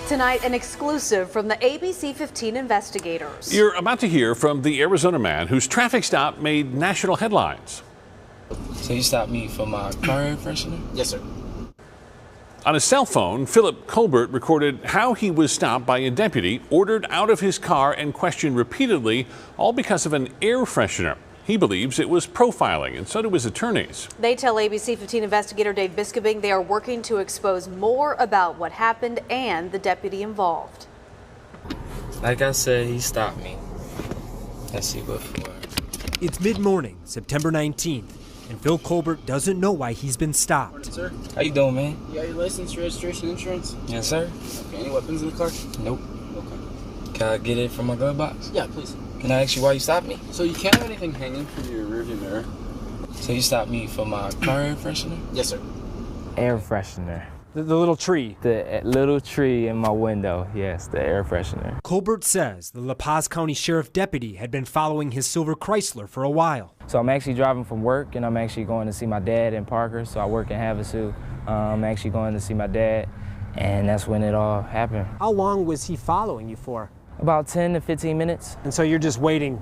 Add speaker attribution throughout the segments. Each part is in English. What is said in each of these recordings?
Speaker 1: Tonight, an exclusive from the ABC 15 investigators.
Speaker 2: You're about to hear from the Arizona man whose traffic stop made national headlines.
Speaker 3: So you stopped me for my car air freshener?
Speaker 4: Yes, sir.
Speaker 2: On his cell phone, Philip Colbert recorded how he was stopped by a deputy, ordered out of his car and questioned repeatedly, all because of an air freshener. He believes it was profiling, and so do his attorneys.
Speaker 1: They tell ABC 15 investigator Dave Biskobing they are working to expose more about what happened and the deputy involved.
Speaker 3: Like I said, he stopped me. Let's see what for.
Speaker 5: It's mid-morning, September 19th, and Phil Colbert doesn't know why he's been stopped.
Speaker 4: Sir,
Speaker 3: How you doing, man?
Speaker 4: you got your license, registration, insurance?
Speaker 3: Yes, sir.
Speaker 4: Okay, any weapons in the car?
Speaker 3: Nope.
Speaker 4: Okay.
Speaker 3: Can I get it from my glove box?
Speaker 4: Yeah, please.
Speaker 3: Can I ask you why you stopped me?
Speaker 4: So you can't have anything hanging from your rearview mirror?
Speaker 3: So you stopped me for my car air freshener?
Speaker 4: Yes, sir.
Speaker 6: Air freshener.
Speaker 5: The little tree.
Speaker 6: The little tree in my window, yes, the air freshener.
Speaker 5: Colbert says the La Paz County Sheriff deputy had been following his silver Chrysler for a while.
Speaker 6: So I'm actually driving from work, and I'm actually going to see my dad in Parker, so I work in Havasu. I'm actually going to see my dad, and that's when it all happened.
Speaker 7: How long was he following you for?
Speaker 6: About 10 to 15 minutes.
Speaker 7: And so you're just waiting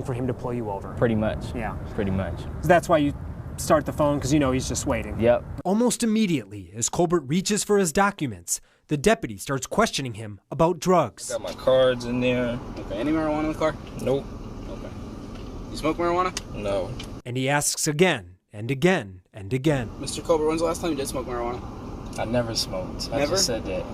Speaker 7: for him to pull you over?
Speaker 6: Pretty much.
Speaker 7: Yeah.
Speaker 6: Pretty much.
Speaker 7: So that's why you start the phone, because you know he's just waiting?
Speaker 6: Yep.
Speaker 5: Almost immediately, as Colbert reaches for his documents, the deputy starts questioning him about drugs.
Speaker 3: Got my cards in there.
Speaker 4: Okay, any marijuana in the car?
Speaker 3: Nope.
Speaker 4: Okay. You smoke marijuana?
Speaker 3: No.
Speaker 5: And he asks again and again and again.
Speaker 4: Mr. Colbert, when's the last time you did smoke marijuana?
Speaker 3: I never smoked. I
Speaker 4: Never?
Speaker 3: just said that.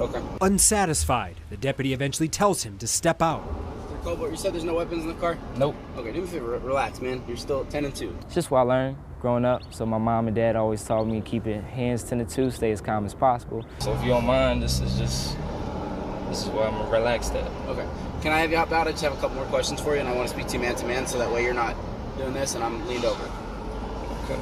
Speaker 4: Okay.
Speaker 5: Unsatisfied, the deputy eventually tells him to step out.
Speaker 4: Mr. Colbert, you said there's no weapons in the car?
Speaker 3: Nope.
Speaker 4: Okay, do me a favor, relax, man. You're still 10 and 2.
Speaker 6: It's just what I learned growing up. So my mom and dad always taught me keep it hands 10 to 2, stay as calm as possible.
Speaker 3: So if you don't mind, this is where I'm relaxed at.
Speaker 4: Okay. Can I have you hop out? I just have a couple more questions for you, and I want to speak to you man to man, so that way you're not doing this and I'm leaned over.
Speaker 3: Okay.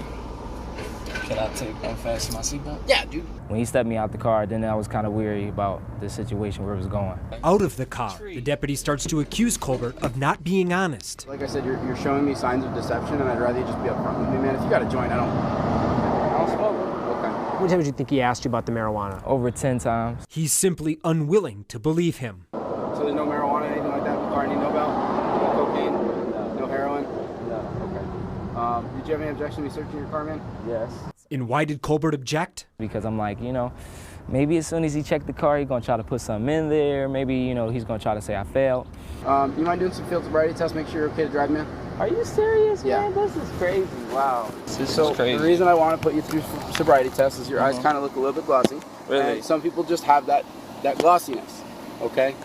Speaker 3: Can I unfasten my seatbelt?
Speaker 4: Yeah, dude.
Speaker 6: When he stepped me out the car, then I was kind of weary about the situation where it was going.
Speaker 5: Out of the car, the deputy starts to accuse Colbert of not being honest.
Speaker 4: Like I said, you're showing me signs of deception, and I'd rather you just be upfront with me, man. If you got a joint, I don't smoke. Okay.
Speaker 7: How many times do you think he asked you about the marijuana?
Speaker 6: Over 10 times.
Speaker 5: He's simply unwilling to believe him.
Speaker 4: So there's no marijuana, anything like that in the car? Any no about? No cocaine? No heroin?
Speaker 6: No.
Speaker 4: Okay. Did you have any objection to me searching your car, man?
Speaker 6: Yes.
Speaker 5: And why did Colbert object?
Speaker 6: Because I'm like, maybe as soon as he checked the car, he's gonna try to put something in there. Maybe, he's gonna try to say I failed.
Speaker 4: You mind doing some field sobriety tests, make sure you're okay to drive, man?
Speaker 6: Are you serious,
Speaker 4: Yeah.
Speaker 6: man? This is crazy. Wow.
Speaker 3: This
Speaker 4: So
Speaker 3: is crazy.
Speaker 4: the reason I want to put you through sobriety tests is your eyes kind of look a little bit glossy.
Speaker 3: Really?
Speaker 4: And some people just have that glossiness. Okay?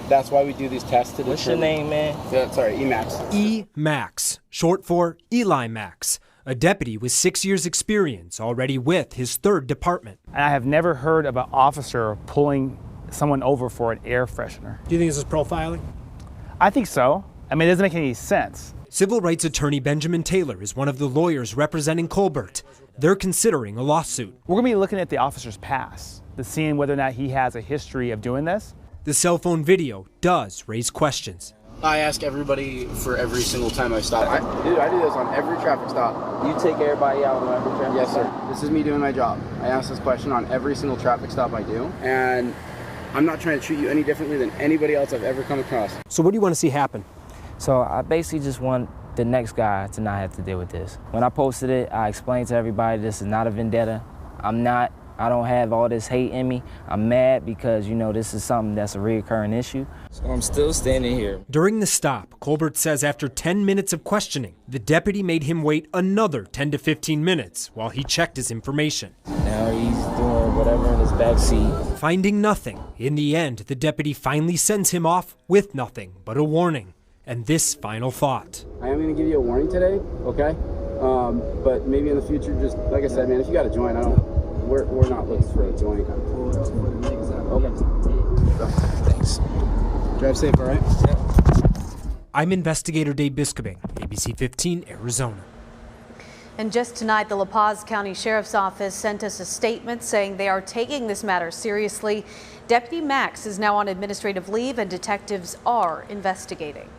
Speaker 4: That's why we do these tests to
Speaker 6: What's your
Speaker 4: determine-
Speaker 6: name, man?
Speaker 4: Yeah, sorry, EMAX.
Speaker 5: E-Max, short for Eli Max, a deputy with 6 years' experience already with his 3rd department.
Speaker 8: And I have never heard of an officer pulling someone over for an air freshener.
Speaker 7: Do you think this is profiling?
Speaker 8: I think so. I mean, it doesn't make any sense.
Speaker 5: Civil rights attorney Benjamin Taylor is one of the lawyers representing Colbert. They're considering a lawsuit.
Speaker 8: We're going to be looking at the officer's past to seeing whether or not he has a history of doing this.
Speaker 5: The cell phone video does raise questions.
Speaker 4: I ask everybody for every single time I stop. I do this on every traffic stop.
Speaker 6: You take everybody out on every traffic
Speaker 4: Yes, sir. This is me doing my job. I ask this question on every single traffic stop I do, and I'm not trying to treat you any differently than anybody else I've ever come across.
Speaker 7: So what do you want to see happen?
Speaker 6: So I basically just want the next guy to not have to deal with this. When I posted it, I explained to everybody this is not a vendetta. I don't have all this hate in me. I'm mad because, this is something that's a reoccurring issue.
Speaker 3: So I'm still standing here.
Speaker 5: During the stop, Colbert says after 10 minutes of questioning, the deputy made him wait another 10 to 15 minutes while he checked his information.
Speaker 6: Now he's doing whatever in his back seat.
Speaker 5: Finding nothing, in the end, the deputy finally sends him off with nothing but a warning and this final thought.
Speaker 4: I am going to give you a warning today, okay? But maybe in the future, just like I said, man, if you got a joint, we're not looking for a joint. Okay.
Speaker 3: Thanks.
Speaker 4: Drive safe, all right?
Speaker 5: I'm investigator Dave Biskobing, ABC 15, Arizona.
Speaker 1: And just tonight, the La Paz County Sheriff's Office sent us a statement saying they are taking this matter seriously. Deputy Max is now on administrative leave and detectives are investigating.